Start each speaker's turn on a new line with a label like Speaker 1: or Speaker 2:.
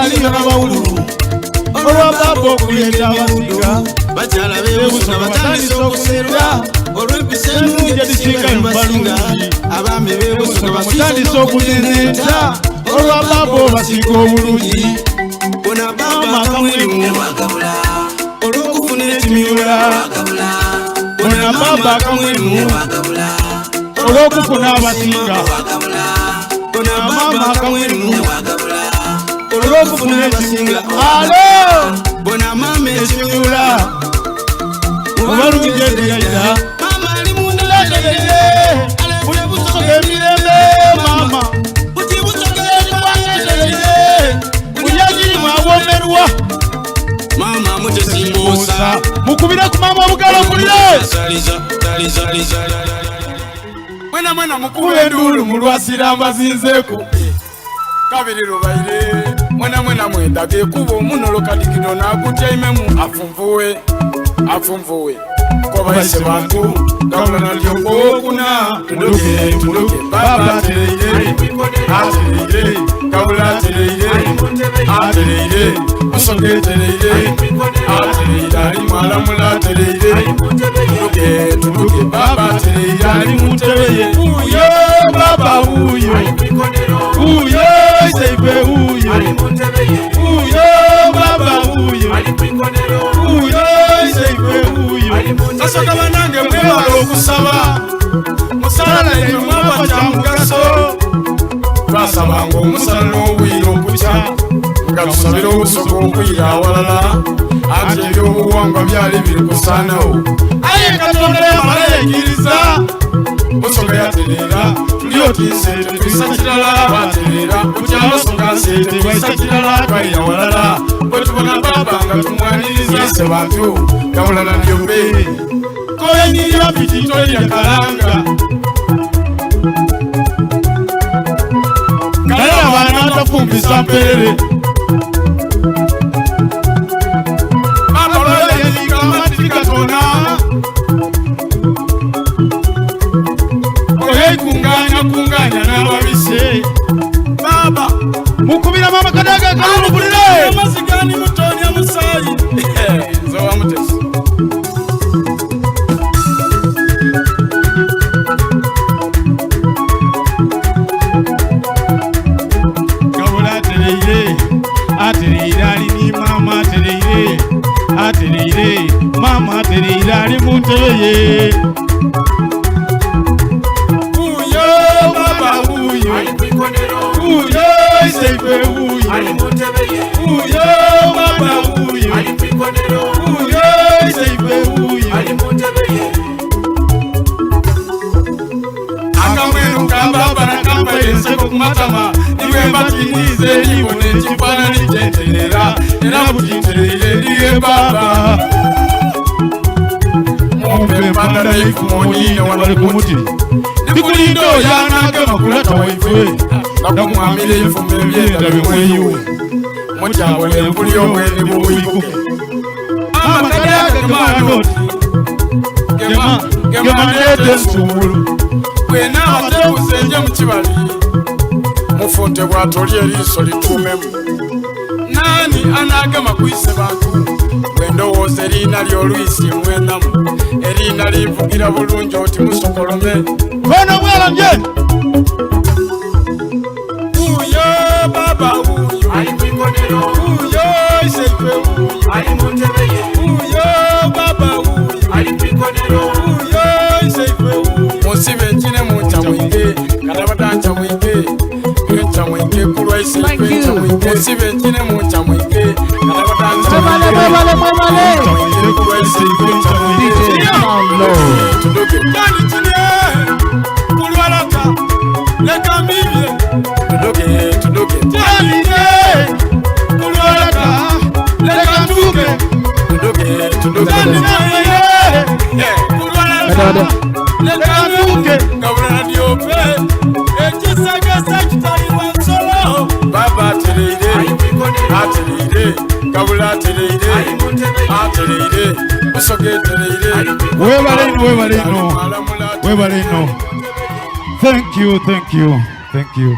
Speaker 1: aliyo n'abawululu olwa baba okuleeta abasinga bakyala beebuuso batandise okuserwa olw'empisa ennungi edisinga basinga abaami beebuuso batandise okuneneeta olwa baba obasinga obulungi bona baba akamwemu olw'okufunira ekimyula bona baba akamwemu olw'okufuna abasinga bona mama akamwemu olw'okufuna ekisinga alo bona mama ekimyula obalungi edirayira mama ali mundatereire buli busoga emirembe mama buli busoga emirembe buli agirimu awomerwa mama mutesimbuusa mukubire ku mama obugalo kulire mwena mukube enduulu mulwasira mbazinzeeko kabiri lubaire mwena mwendage kuba omuno kadigido nakutyaimemu afunvuwe kobaise bantu gabula nalyokokuna tuduke baba atereire gabula atereire musoga etereire ali mwalamula atereire tuduke baba atereire ali muntebeye uyo baba uyo seife uyo baba uyo seife tasoka banange mwewala okusaba musala eyo mwaba kya mugaso twasabanga omusala n'obwire okukya nga tusabira obusoga okwira awalala ati ebyobuwangwa byali biri kusaanawo aye katonda yamala yekiriza busoga yatereera tuli otinsente twisa kirala batereera kukyalo soga nsente bwaisa kirala twalira walala bwe tubona baba nga tumwaniriza ese bantu gabulana lyombe koyenyirira pitito lyakalanga kalera baana atafumbisa mperere abaloleyeniga amati katona kunganya n'ababise baba mukubira mama kadaga kalubulire amasigani mutonya musayi zowa mutesi kabula atereire ali ni mama atereire mama atereire ali muntebeye uyo seife uyo baba uyo seife akamwenu kambaba nakambaenseko kumatama iwe mbatinize libone ekifaananyi kyenterera era bukintereire ndiye baba mumpe mpandalaifu monyiine wabali kumuti ndikulinda oyanagema kulata waife nakumwamira ebifumbo ebyenda bimweyiwe mukyabona empuli obwene bubwikuke amakadaga gemanoti gemanete ensumulu bwenaaba tebusenje mukibali mufunte bwatolya eriiso lituumemu nani anagema kwise bantu bwendowooza eriina lyolwisi mwenamu eriina livugira bulungi oti musokolome bono bweramye baba uyo ali kwikonero uyo seife ali muntebeye uyo baba uyo ali kwikonero uyo seife musibe nkine muncha mwinge kanabatancha mwinge kwencha mwinge kulwa seife musibe nkine muncha mwinge kanabatancha mwinge kulwa seife tudoke kani chine kulwa lata leka mbibye tudoke tanine kulwalaka leka tuke tanine kulwalaka leka tuke gabula diope ekisagasa kitaliwa nsolo baba atereire gabula atereire musoge atereire webale no thank you